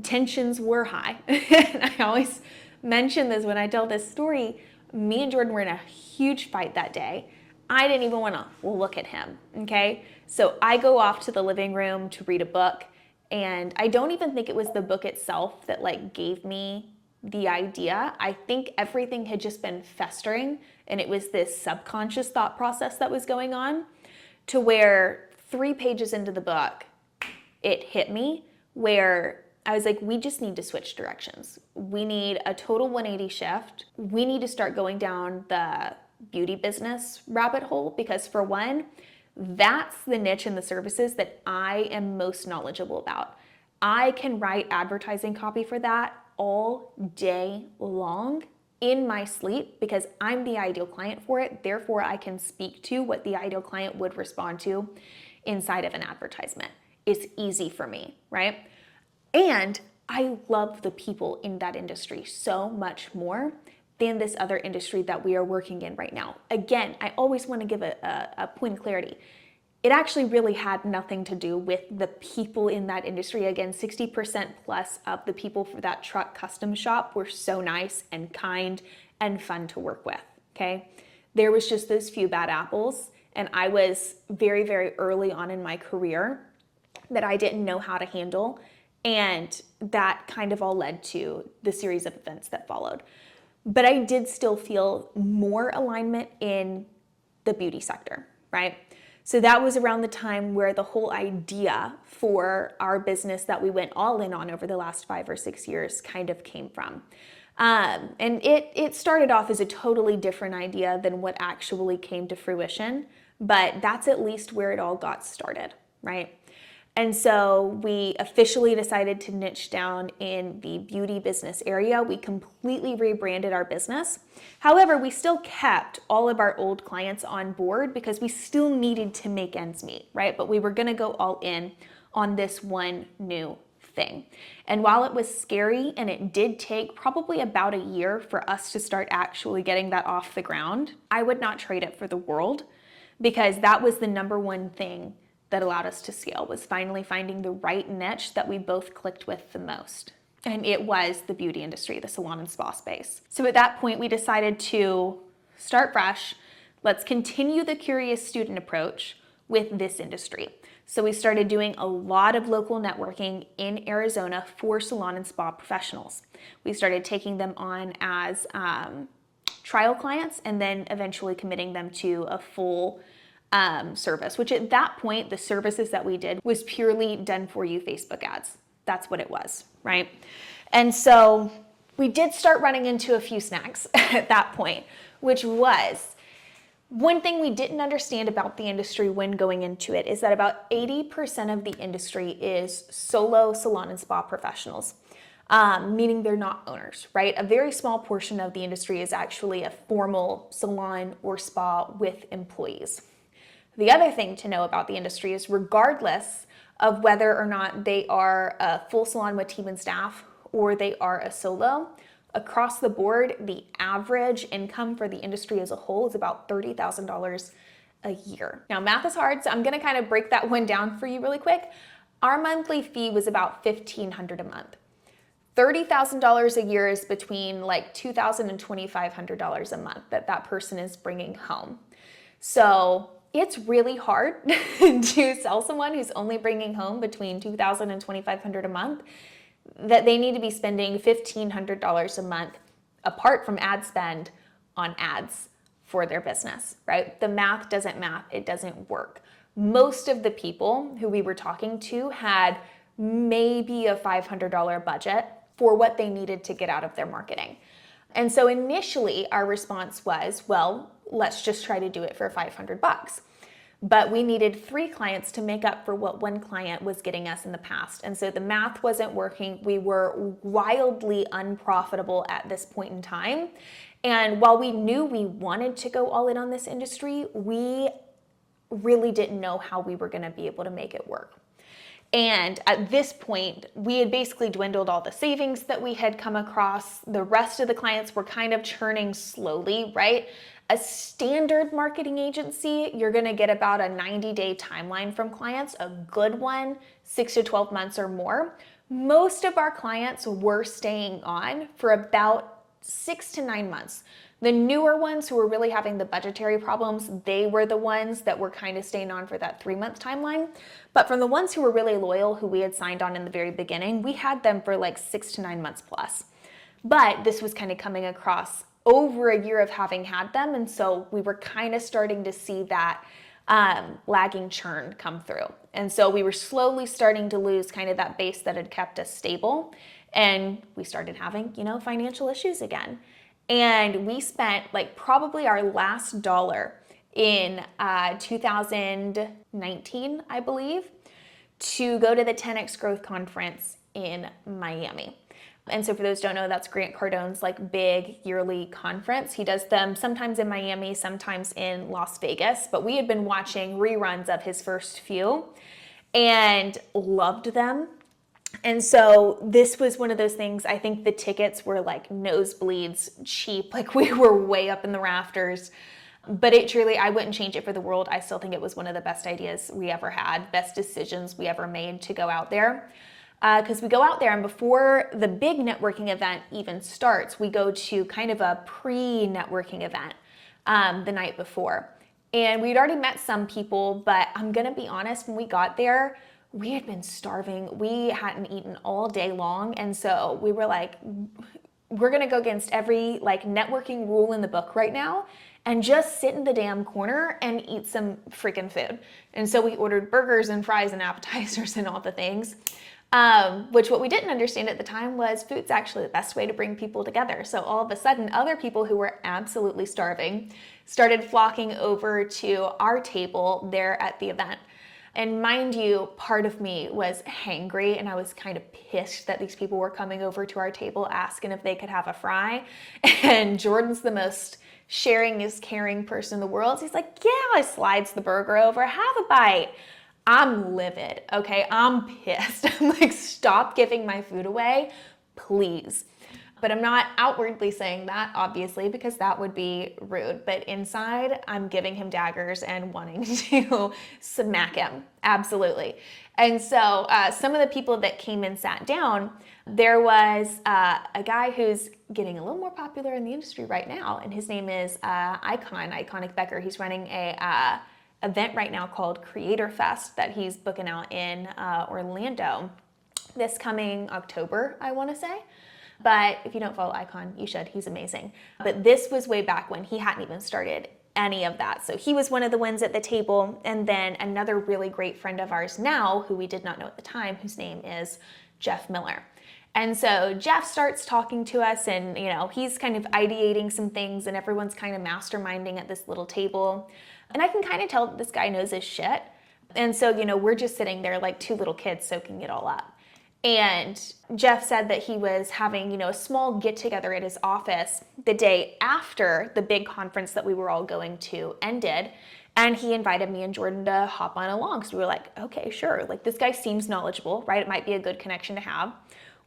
tensions were high. And I always mention this when I tell this story. Me and Jordan were in a huge fight that day. I didn't even want to look at him, okay? So I go off to the living room to read a book, and I don't even think it was the book itself that like gave me the idea. I think everything had just been festering, and it was this subconscious thought process that was going on, to where 3 pages into the book, it hit me where I was like, we just need to switch directions. We need a total 180 shift. We need to start going down the beauty business rabbit hole, because for one, that's the niche and the services that I am most knowledgeable about. I can write advertising copy for that all day long in my sleep because I'm the ideal client for it. Therefore, I can speak to what the ideal client would respond to inside of an advertisement. It's easy for me, right? And I love the people in that industry so much more than this other industry that we are working in right now. Again, I always want to give a point of clarity. It actually really had nothing to do with the people in that industry. Again, 60% plus of the people for that truck custom shop were so nice and kind and fun to work with, okay? There was just those few bad apples, and I was very, very early on in my career that I didn't know how to handle, and that kind of all led to the series of events that followed. But I did still feel more alignment in the beauty sector, right? So that was around the time where the whole idea for our business that we went all in on over the last 5 or 6 years kind of came from. And it started off as a totally different idea than what actually came to fruition, but that's at least where it all got started, right? And so we officially decided to niche down in the beauty business area. We completely rebranded our business. However, we still kept all of our old clients on board because we still needed to make ends meet, right? But we were gonna go all in on this one new thing. And while it was scary, and it did take probably about a year for us to start actually getting that off the ground, I would not trade it for the world, because that was the number one thing that allowed us to scale, was finally finding the right niche that we both clicked with the most. And it was the beauty industry, the salon and spa space. So at that point, we decided to start fresh. Let's continue the curious student approach with this industry. So we started doing a lot of local networking in Arizona for salon and spa professionals. We started taking them on as trial clients, and then eventually committing them to a full service, which at that point, the services that we did was purely done for you Facebook ads. That's what it was, right? And so we did start running into a few snags at that point, which was one thing we didn't understand about the industry when going into it, is that about 80% of the industry is solo salon and spa professionals, meaning they're not owners, right? A very small portion of the industry is actually a formal salon or spa with employees. The other thing to know about the industry is, regardless of whether or not they are a full salon with team and staff or they are a solo, across the board, the average income for the industry as a whole is about $30,000 a year. Now, math is hard, so I'm gonna kind of break that one down for you really quick. Our monthly fee was about $1,500 a month. $30,000 a year is between like $2,000 and $2,500 a month that person is bringing home. So it's really hard to sell someone who's only bringing home between $2,000 and $2,500 a month that they need to be spending $1,500 a month apart from ad spend on ads for their business, right? The math doesn't math, it doesn't work. Most of the people who we were talking to had maybe a $500 budget for what they needed to get out of their marketing. And so initially our response was, well, let's just try to do it for $500. But we needed 3 clients to make up for what 1 client was getting us in the past. And so the math wasn't working. We were wildly unprofitable at this point in time. And while we knew we wanted to go all in on this industry, we really didn't know how we were going to be able to make it work. And at this point, we had basically dwindled all the savings that we had come across. The rest of the clients were kind of churning slowly, right? A standard marketing agency, you're gonna get about a 90-day timeline from clients, a good one, 6 to 12 months or more. Most of our clients were staying on for about 6 to 9 months. The newer ones who were really having the budgetary problems, they were the ones that were kind of staying on for that 3-month timeline. But from the ones who were really loyal, who we had signed on in the very beginning, we had them for like 6 to 9 months plus. But this was kind of coming across over a year of having had them. And so we were kind of starting to see that lagging churn come through. And so we were slowly starting to lose kind of that base that had kept us stable. And we started having, financial issues again. And we spent like probably our last dollar in 2019, I believe, to go to the 10X Growth Conference in Miami. And so for those who don't know, that's Grant Cardone's like big yearly conference. He does them sometimes in Miami, sometimes in Las Vegas, but we had been watching reruns of his first few and loved them. And so this was one of those things, I think the tickets were like nosebleeds cheap, like we were way up in the rafters, but it truly, I wouldn't change it for the world. I still think it was one of the best ideas we ever had, best decisions we ever made to go out there. Because we go out there and before the big networking event even starts, we go to kind of a pre-networking event the night before. And we'd already met some people, but I'm gonna be honest, when we got there, we had been starving. We hadn't eaten all day long. And so we were like, we're gonna go against every like networking rule in the book right now and just sit in the damn corner and eat some freaking food. And so we ordered burgers and fries and appetizers and all the things. Which what we didn't understand at the time was food's actually the best way to bring people together. So all of a sudden, other people who were absolutely starving started flocking over to our table there at the event. And mind you, part of me was hangry and I was kind of pissed that these people were coming over to our table asking if they could have a fry. And Jordan's the most sharing is caring person in the world. So he's like, yeah, slides the burger over, have a bite. I'm livid, okay? I'm pissed. I'm like, stop giving my food away, please. But I'm not outwardly saying that, obviously, because that would be rude. But inside, I'm giving him daggers and wanting to smack him, absolutely. And so some of the people that came and sat down, there was a guy who's getting a little more popular in the industry right now, and his name is Iconic Becker. He's running a event right now called Creator Fest that he's booking out in Orlando this coming October, I want to say. But if you don't follow Icon, you should. He's amazing. But this was way back when he hadn't even started any of that. So he was one of the ones at the table. And then another really great friend of ours now, who we did not know at the time, whose name is Jeff Miller. And so Jeff starts talking to us and, he's kind of ideating some things and everyone's kind of masterminding at this little table. And I can kind of tell that this guy knows his shit. And so, we're just sitting there like two little kids soaking it all up. And Jeff said that he was having, a small get together at his office the day after the big conference that we were all going to ended. And he invited me and Jordan to hop on along. So we were like, okay, sure. Like this guy seems knowledgeable, right? It might be a good connection to have.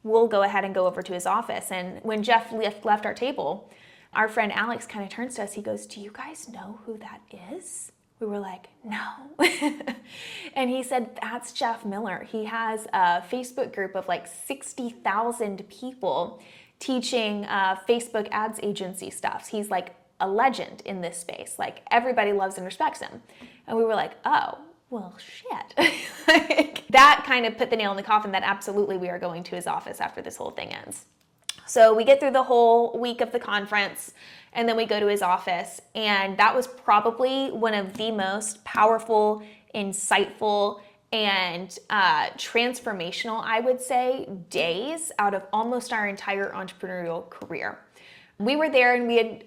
We'll go ahead and go over to his office. And when Jeff left our table, our friend Alex kind of turns to us. He goes, do you guys know who that is? We were like, no. And he said, that's Jeff Miller. He has a Facebook group of like 60,000 people teaching Facebook ads agency stuff. He's like a legend in this space. Like everybody loves and respects him. And we were like, oh, well, shit. Like, that kind of put the nail in the coffin that absolutely we are going to his office after this whole thing ends. So we get through the whole week of the conference, and then we go to his office, and that was probably one of the most powerful, insightful, and transformational, I would say, days out of almost our entire entrepreneurial career. We were there, and we had,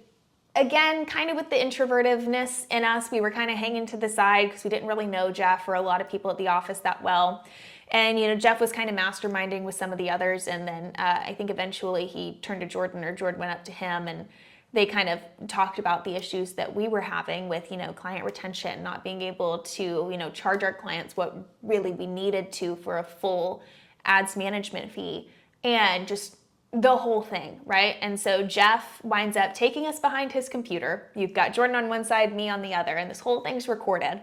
again, kind of with the introvertiveness in us, we were kind of hanging to the side because we didn't really know Jeff or a lot of people at the office that well. And, Jeff was kind of masterminding with some of the others. And then I think eventually he turned to Jordan, or Jordan went up to him, and they kind of talked about the issues that we were having with, client retention, not being able to, charge our clients what really we needed to for a full ads management fee, and just the whole thing, right? And so Jeff winds up taking us behind his computer. You've got Jordan on one side, me on the other, and this whole thing's recorded.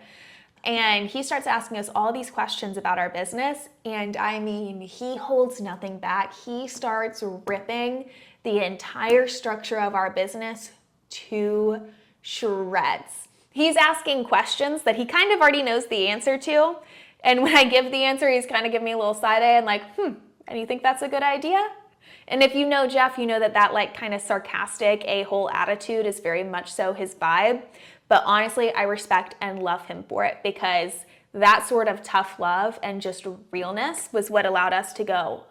And he starts asking us all these questions about our business. And I mean, he holds nothing back. He starts ripping the entire structure of our business to shreds. He's asking questions that he kind of already knows the answer to. And when I give the answer, he's kind of giving me a little side eye and like, and you think that's a good idea? And if you know Jeff, you know that like kind of sarcastic a-hole attitude is very much so his vibe. But honestly, I respect and love him for it, because that sort of tough love and just realness was what allowed us to go,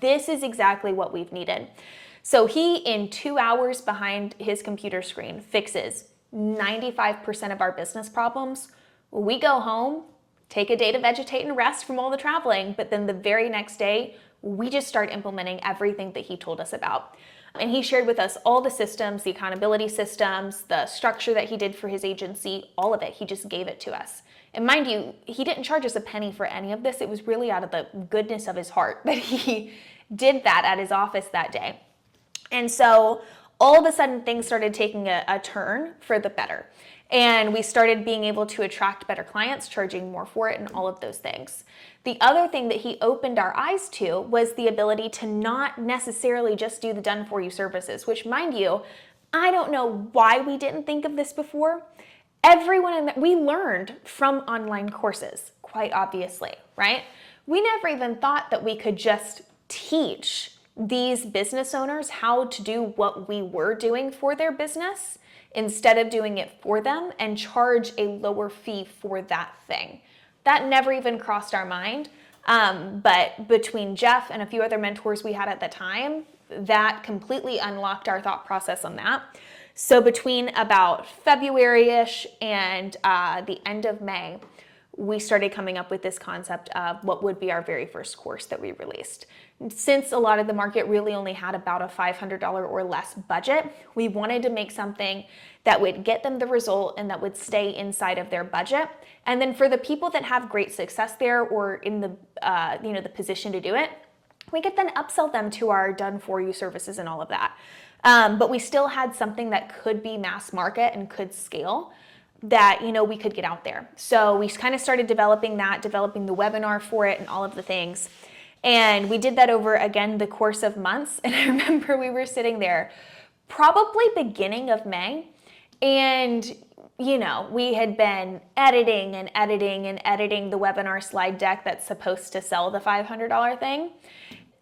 this is exactly what we've needed. So he, in 2 hours behind his computer screen, fixes 95% of our business problems. We go home, take a day to vegetate and rest from all the traveling, but then the very next day, we just start implementing everything that he told us about. And he shared with us all the systems, the accountability systems, the structure that he did for his agency, all of it. He just gave it to us. And mind you, he didn't charge us a penny for any of this. It was really out of the goodness of his heart that he did that at his office that day. And so all of a sudden, things started taking a turn for the better. And we started being able to attract better clients, charging more for it, and all of those things. The other thing that he opened our eyes to was the ability to not necessarily just do the done-for-you services, which, mind you, I don't know why we didn't think of this before. We learned from online courses, quite obviously, right? We never even thought that we could just teach these business owners how to do what we were doing for their business instead of doing it for them and charge a lower fee for that thing. That never even crossed our mind. But between Jeff and a few other mentors we had at the time, that completely unlocked our thought process on that. So between about February-ish and the end of May, we started coming up with this concept of what would be our very first course that we released. Since a lot of the market really only had about a $500 or less budget, we wanted to make something that would get them the result and that would stay inside of their budget. And then for the people that have great success there or in the the position to do it, we could then upsell them to our done-for-you services and all of that. But we still had something that could be mass market and could scale, that we could get out there. So we kind of started developing the webinar for it and all of the things. And we did that over, again, the course of months. And I remember we were sitting there probably beginning of May, and we had been editing the webinar slide deck that's supposed to sell the $500 thing.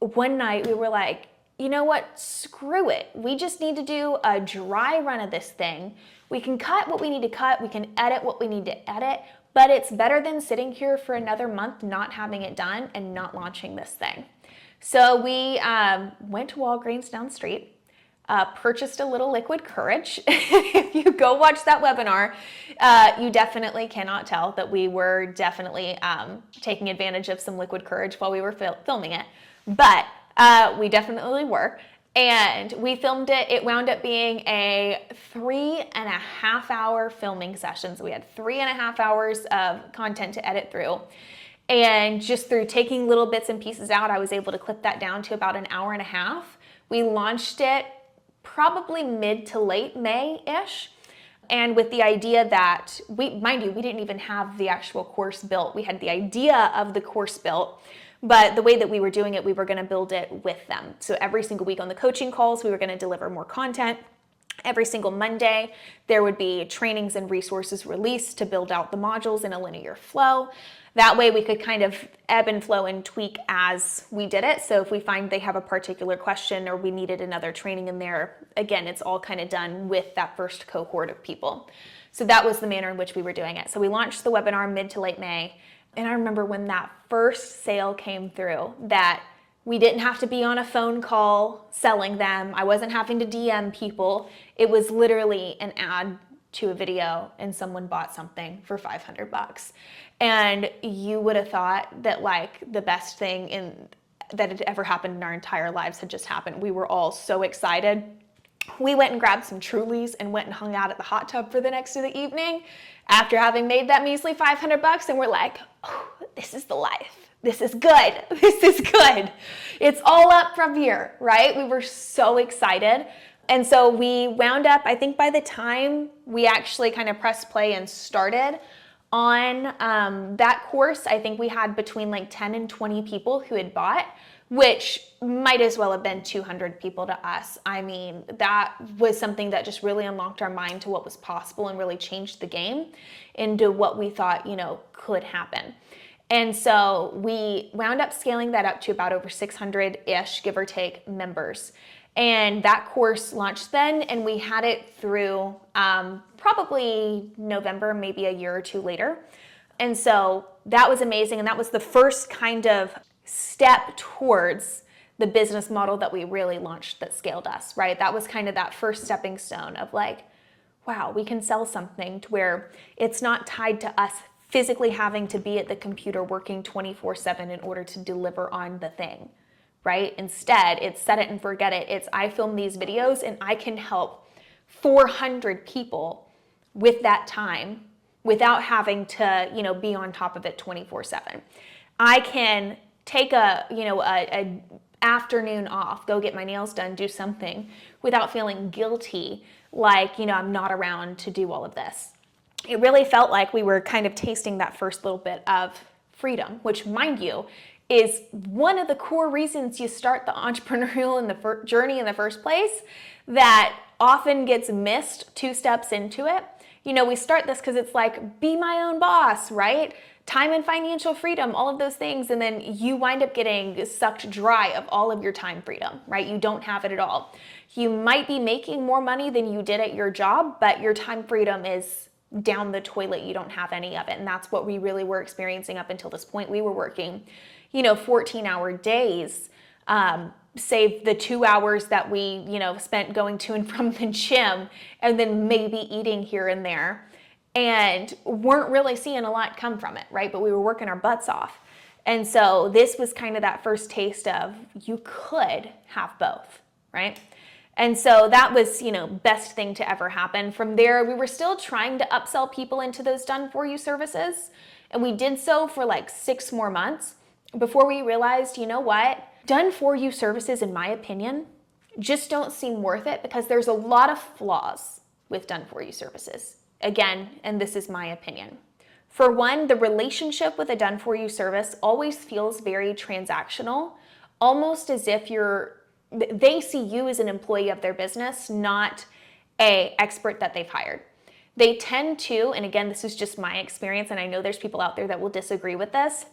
One night we were like, you know what, screw it. We just need to do a dry run of this thing. We can cut what we need to cut. We can edit what we need to edit, but it's better than sitting here for another month not having it done and not launching this thing. So we went to Walgreens down the street, purchased a little liquid courage. If you go watch that webinar, you definitely cannot tell that we were definitely taking advantage of some liquid courage while we were filming it, but we definitely were. And we filmed it. It wound up being a 3.5 hour filming session. So we had 3.5 hours of content to edit through. And just through taking little bits and pieces out, I was able to clip that down to about 1.5 hours. We launched it probably mid to late May-ish. And with the idea that mind you, we didn't even have the actual course built. We had the idea of the course built, but the way that we were doing it, we were going to build it with them. So every single week on the coaching calls, we were going to deliver more content. Every single Monday, there would be trainings and resources released to build out the modules in a linear flow. That way we could kind of ebb and flow and tweak as we did it. So if we find they have a particular question or we needed another training in there, again, it's all kind of done with that first cohort of people. So that was the manner in which we were doing it. So we launched the webinar mid to late May. And I remember when that first sale came through that we didn't have to be on a phone call selling them. I wasn't having to DM people. It was literally an ad to a video and someone bought something for $500. And you would have thought that like the best thing that had ever happened in our entire lives had just happened. We were all so excited. We went and grabbed some Trulies and went and hung out at the hot tub for the next of the evening after having made that measly $500. And we're like, oh, this is the life. This is good. This is good. It's all up from here, right? We were so excited. And so we wound up, I think by the time we actually kind of pressed play and started on that course, I think we had between like 10 and 20 people who had bought, which might as well have been 200 people to us. I mean, that was something that just really unlocked our mind to what was possible and really changed the game into what we thought, could happen. And so we wound up scaling that up to about over 600-ish, give or take, members. And that course launched then, and we had it through probably November, maybe a year or two later. And so that was amazing. And that was the first kind of step towards the business model that we really launched that scaled us, right? That was kind of that first stepping stone of like, wow, we can sell something to where it's not tied to us physically having to be at the computer working 24/7 in order to deliver on the thing, right? Instead, it's set it and forget it. It's I film these videos and I can help 400 people with that time without having to, be on top of it 24/7. I can take a afternoon off, go get my nails done, do something without feeling guilty like, I'm not around to do all of this. It really felt like we were kind of tasting that first little bit of freedom, which, mind you, is one of the core reasons you start the entrepreneurial journey in the first place that often gets missed 2 steps into it. We start this because it's like, be my own boss, right? Time and financial freedom, all of those things. And then you wind up getting sucked dry of all of your time freedom, right? You don't have it at all. You might be making more money than you did at your job, but your time freedom is down the toilet. You don't have any of it. And that's what we really were experiencing up until this point. We were working, 14-hour days, save the 2 hours that we, spent going to and from the gym and then maybe eating here and there, and weren't really seeing a lot come from it, right? But we were working our butts off. And so this was kind of that first taste of you could have both, right? And so that was, best thing to ever happen. From there, we were still trying to upsell people into those done-for-you services. And we did so for like 6 more months before we realized, you know what? Done-for-you services, in my opinion, just don't seem worth it because there's a lot of flaws with done-for-you services. Again, and this is my opinion. For one, the relationship with a done-for-you service always feels very transactional, almost as if they see you as an employee of their business, not an expert that they've hired. They tend to, and again, this is just my experience, and I know there's people out there that will disagree with this,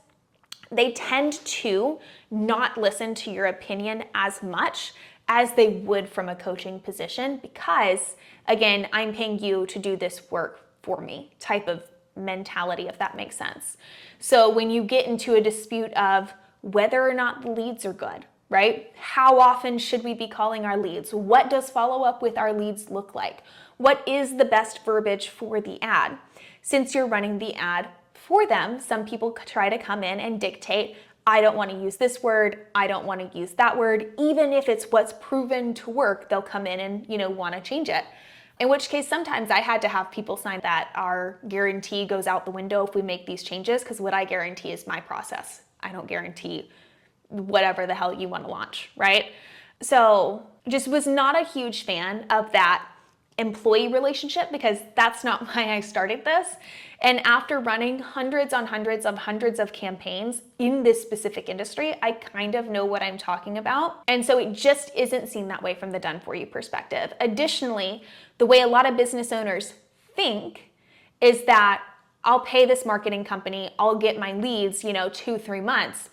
they tend to not listen to your opinion as much as they would from a coaching position because, again, I'm paying you to do this work for me type of mentality, if that makes sense. So when you get into a dispute of whether or not the leads are good, right? How often should we be calling our leads? What does follow up with our leads look like? What is the best verbiage for the ad? Since you're running the ad for them, some people try to come in and dictate, I don't want to use this word, I don't want to use that word. Even if it's what's proven to work, they'll come in and, want to change it. In which case, sometimes I had to have people sign that our guarantee goes out the window if we make these changes, because what I guarantee is my process. I don't guarantee whatever the hell you want to launch, right? So just was not a huge fan of that employee relationship, because that's not why I started this. And after running hundreds of campaigns in this specific industry, I kind of know what I'm talking about. And so it just isn't seen that way from the done for you perspective. Additionally, the way a lot of business owners think is that I'll pay this marketing company, I'll get my leads, 2-3 months.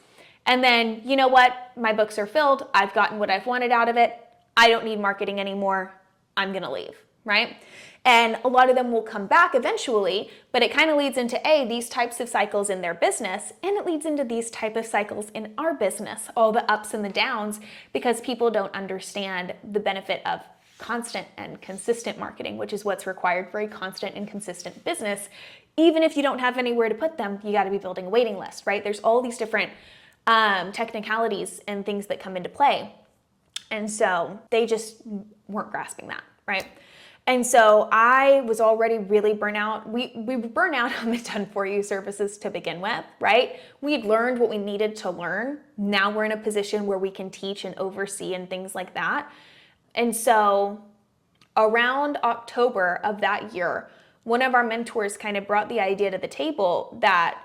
And then, you know what? My books are filled. I've gotten what I've wanted out of it. I don't need marketing anymore. I'm going to leave, right? And a lot of them will come back eventually, but it kind of leads into these types of cycles in their business, and it leads into these type of cycles in our business, all the ups and the downs, because people don't understand the benefit of constant and consistent marketing, which is what's required for a constant and consistent business. Even if you don't have anywhere to put them, you got to be building a waiting list, right? There's all these different technicalities and things that come into play. And so they just weren't grasping that, right? And so I was already really burnt out. We were burnt out on the done for you services to begin with, right? We'd learned what we needed to learn. Now we're in a position where we can teach and oversee and things like that. And so around October of that year, one of our mentors kind of brought the idea to the table that,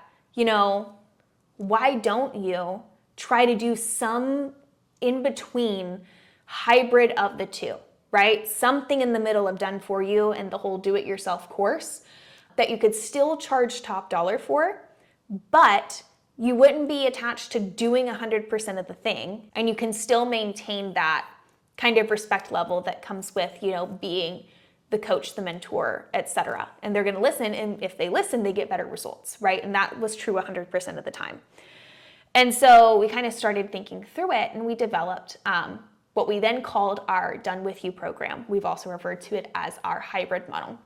why don't you try to do some in between hybrid of the two, right? Something in the middle of done for you and the whole do-it-yourself course that you could still charge top dollar for, but you wouldn't be attached to doing 100% of the thing, and you can still maintain that kind of respect level that comes with, being the coach, the mentor, etc. And they're going to listen, and if they listen, they get better results, right? And that was true 100% of the time. And so we kind of started thinking through it, and we developed what we then called our Done With You program. We've also referred to it as our hybrid model.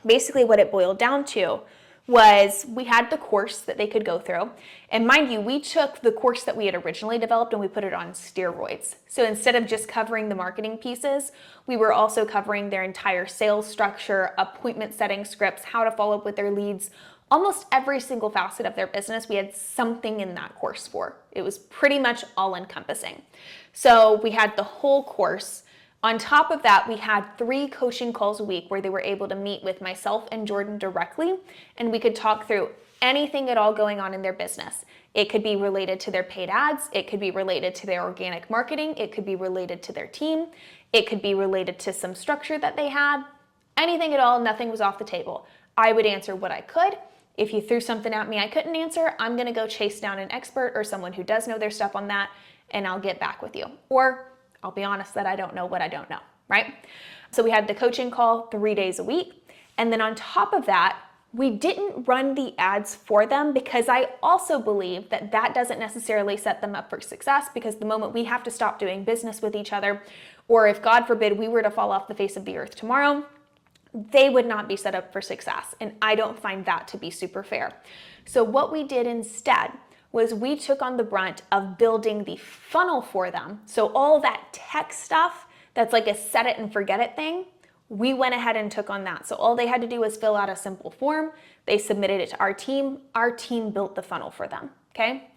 Basically what it boiled down to was we had the course that they could go through. And mind you, we took the course that we had originally developed and we put it on steroids. So instead of just covering the marketing pieces, we were also covering their entire sales structure, appointment setting scripts, how to follow up with their leads. Almost every single facet of their business, we had something in that course for. It was pretty much all encompassing. So we had the whole course. On top of that, we had 3 coaching calls a week where they were able to meet with myself and Jordan directly, and we could talk through anything at all going on in their business. It could be related to their paid ads. It could be related to their organic marketing. It could be related to their team. It could be related to some structure that they had. Anything at all, nothing was off the table. I would answer what I could. If you threw something at me I couldn't answer, I'm going to go chase down an expert or someone who does know their stuff on that, and I'll get back with you. Or I'll be honest that I don't know what I don't know, right? So we had the coaching call 3 days a week. And then on top of that, we didn't run the ads for them, because I also believe that that doesn't necessarily set them up for success, because the moment we have to stop doing business with each other, or if God forbid we were to fall off the face of the earth tomorrow, they would not be set up for success. And I don't find that to be super fair. So what we did instead was we took on the brunt of building the funnel for them. So all that tech stuff that's like a set it and forget it thing, we went ahead and took on that. So all they had to do was fill out a simple form. They submitted it to our team. Our team built the funnel for them, okay?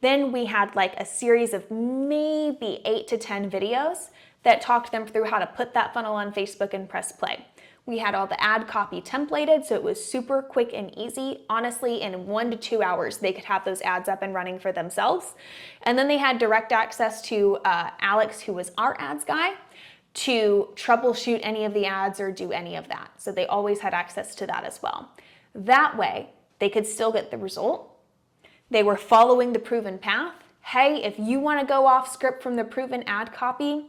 Then we had like a series of maybe 8 to 10 videos that talked them through how to put that funnel on Facebook and press play. We had all the ad copy templated, so it was super quick and easy. Honestly, in 1 to 2 hours, they could have those ads up and running for themselves. And then they had direct access to Alex, who was our ads guy, to troubleshoot any of the ads or do any of that. So they always had access to that as well. That way, they could still get the result. They were following the proven path. Hey, if you want to go off script from the proven ad copy,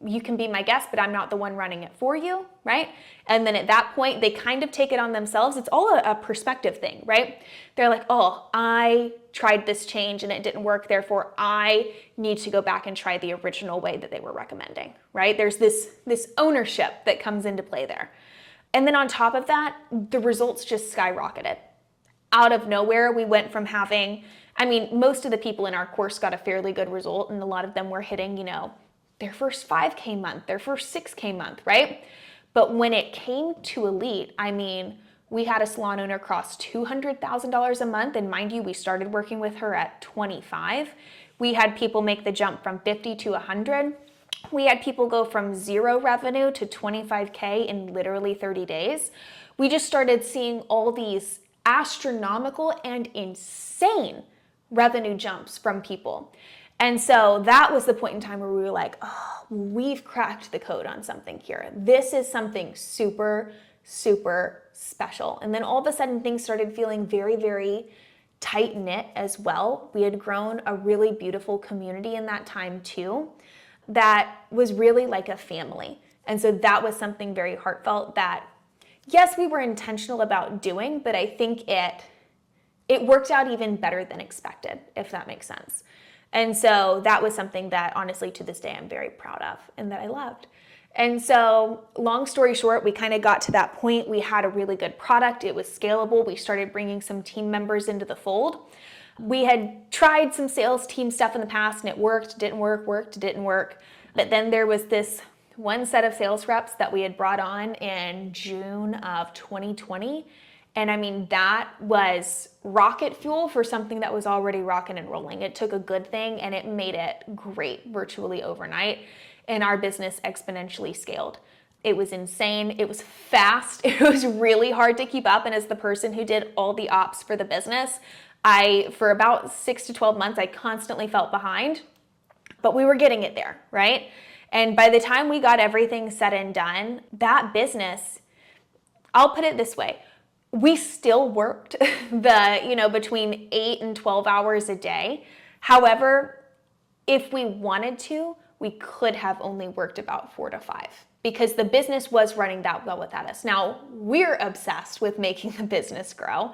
you can be my guest, but I'm not the one running it for you, right? And then at that point, they kind of take it on themselves. It's all a perspective thing, right? They're like, oh, I tried this change and it didn't work, therefore I need to go back and try the original way that they were recommending, right? There's this ownership that comes into play there. And then on top of that, the results just skyrocketed. Out of nowhere, we went from having, most of the people in our course got a fairly good result, and a lot of them were hitting, their first 5K month, their first 6K month, right? But when it came to Elite, we had a salon owner cross $200,000 a month. And mind you, we started working with her at 25. We had people make the jump from 50 to 100. We had people go from 0 revenue to 25K in literally 30 days. We just started seeing all these astronomical and insane revenue jumps from people. And so that was the point in time where we were like, oh, we've cracked the code on something here. This is something super, super special. And then all of a sudden things started feeling very, very tight knit as well. We had grown a really beautiful community in that time too, that was really like a family. And so that was something very heartfelt that, yes, we were intentional about doing, but I think it worked out even better than expected, if that makes sense. And so that was something that honestly to this day I'm very proud of and that I loved. And so long story short, we kind of got to that point. We had a really good product. It was scalable. We started bringing some team members into the fold. We had tried some sales team stuff in the past and it worked, didn't work, worked, didn't work. But then there was this one set of sales reps that we had brought on in June of 2020. And I mean, that was rocket fuel for something that was already rocking and rolling. It took a good thing and it made it great virtually overnight. And our business exponentially scaled. It was insane. It was fast. It was really hard to keep up. And as the person who did all the ops for the business, for about 6 to 12 months, I constantly felt behind, but we were getting it there, right? And by the time we got everything said and done, that business, I'll put it this way, we still worked between 8 and 12 hours a day. However, if we wanted to, we could have only worked about 4 to 5 because the business was running that well without us. Now, we're obsessed with making the business grow.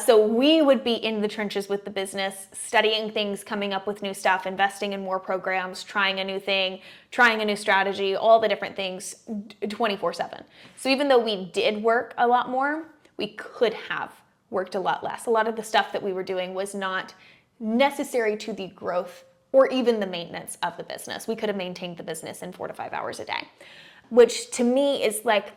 So we would be in the trenches with the business, studying things, coming up with new stuff, investing in more programs, trying a new thing, trying a new strategy, all the different things 24/7. So even though we did work a lot more, we could have worked a lot less. A lot of the stuff that we were doing was not necessary to the growth or even the maintenance of the business. We could have maintained the business in 4 to 5 hours a day, which to me is like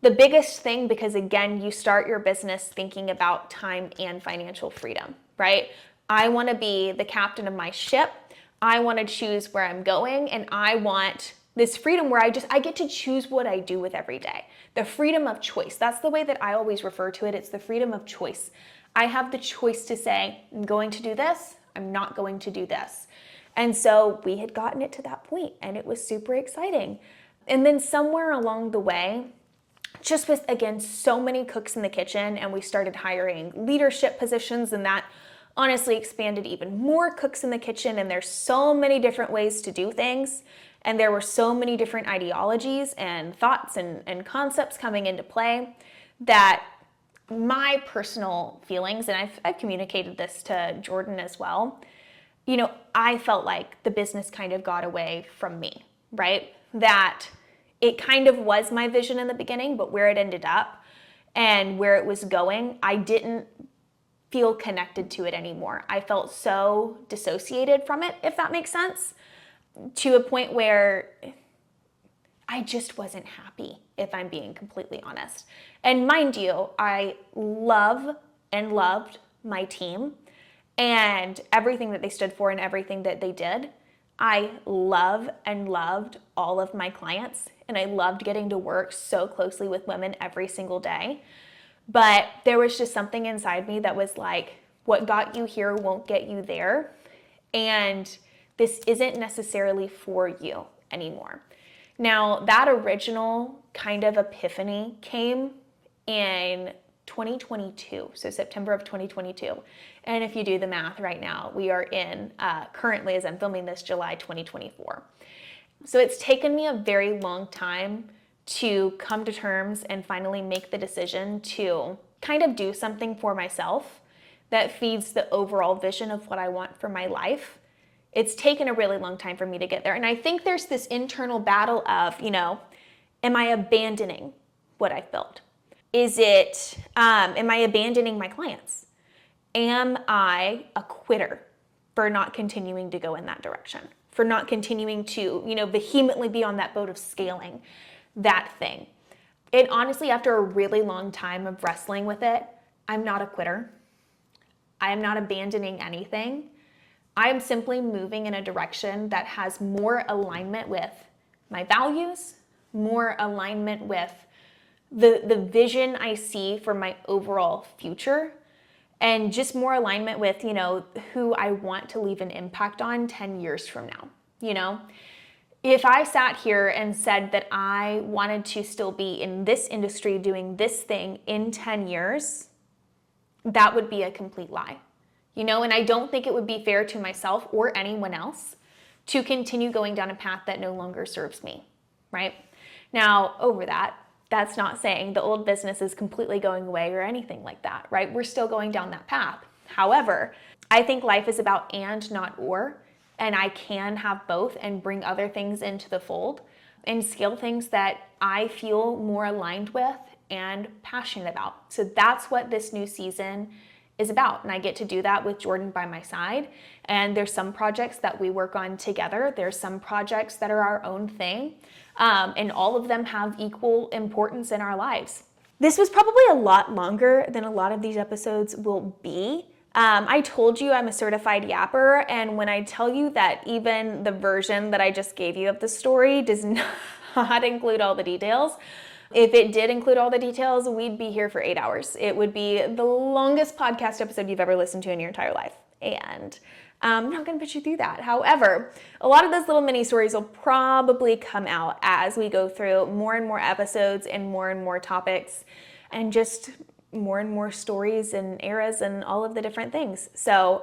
the biggest thing because again, you start your business thinking about time and financial freedom, right? I want to be the captain of my ship. I want to choose where I'm going and I want this freedom where I get to choose what I do with every day. The freedom of choice. That's the way that I always refer to it. It's the freedom of choice. I have the choice to say, I'm going to do this. I'm not going to do this. And so we had gotten it to that point and it was super exciting. And then somewhere along the way, just with, again, so many cooks in the kitchen and we started hiring leadership positions and that honestly expanded even more cooks in the kitchen. And there's so many different ways to do things. And there were so many different ideologies and thoughts and concepts coming into play that my personal feelings, and I've communicated this to Jordan as well, I felt like the business kind of got away from me, right? That it kind of was my vision in the beginning, but where it ended up and where it was going, I didn't feel connected to it anymore. I felt so dissociated from it, if that makes sense, to a point where I just wasn't happy, if I'm being completely honest. And mind you, I love and loved my team and everything that they stood for and everything that they did. I love and loved all of my clients and I loved getting to work so closely with women every single day. But there was just something inside me that was like, what got you here won't get you there. And this isn't necessarily for you anymore. Now, that original kind of epiphany came in 2022, so September of 2022. And if you do the math right now, we are in, currently as I'm filming this, July 2024. So it's taken me a very long time to come to terms and finally make the decision to kind of do something for myself that feeds the overall vision of what I want for my life. It's taken a really long time for me to get there. And I think there's this internal battle of, am I abandoning what I've built? Am I abandoning my clients? Am I a quitter for not continuing to go in that direction? For not continuing to, vehemently be on that boat of scaling that thing? And honestly, after a really long time of wrestling with it, I'm not a quitter. I am not abandoning anything. I am simply moving in a direction that has more alignment with my values, more alignment with the vision I see for my overall future, and just more alignment with, who I want to leave an impact on 10 years from now. If I sat here and said that I wanted to still be in this industry doing this thing in 10 years, that would be a complete lie. And I don't think it would be fair to myself or anyone else to continue going down a path that no longer serves me, right? Now, over that's not saying the old business is completely going away or anything like that, right? We're still going down that path. However, I think life is about and, not or, and I can have both and bring other things into the fold and scale things that I feel more aligned with and passionate about. So that's what this new season is about. And I get to do that with Jordan by my side. And there's some projects that we work on together. There's some projects that are our own thing. And all of them have equal importance in our lives. This was probably a lot longer than a lot of these episodes will be. I told you I'm a certified yapper, and when I tell you that even the version that I just gave you of the story does not include all the details, if it did include all the details, we'd be here for 8 hours. It would be the longest podcast episode you've ever listened to in your entire life. And I'm not going to put you through that. However, a lot of those little mini stories will probably come out as we go through more and more episodes and more topics and just more and more stories and eras and all of the different things. So,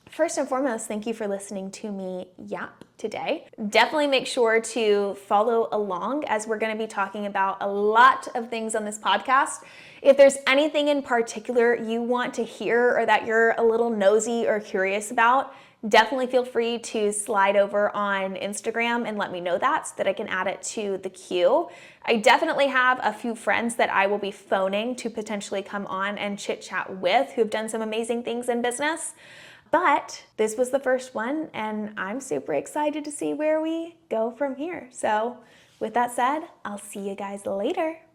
first and foremost, thank you for listening to me yap today. Definitely make sure to follow along as we're going to be talking about a lot of things on this podcast. If there's anything in particular you want to hear or that you're a little nosy or curious about, definitely feel free to slide over on Instagram and let me know that so that I can add it to the queue. I definitely have a few friends that I will be phoning to potentially come on and chit chat with who've done some amazing things in business. But this was the first one, and I'm super excited to see where we go from here. So with that said, I'll see you guys later.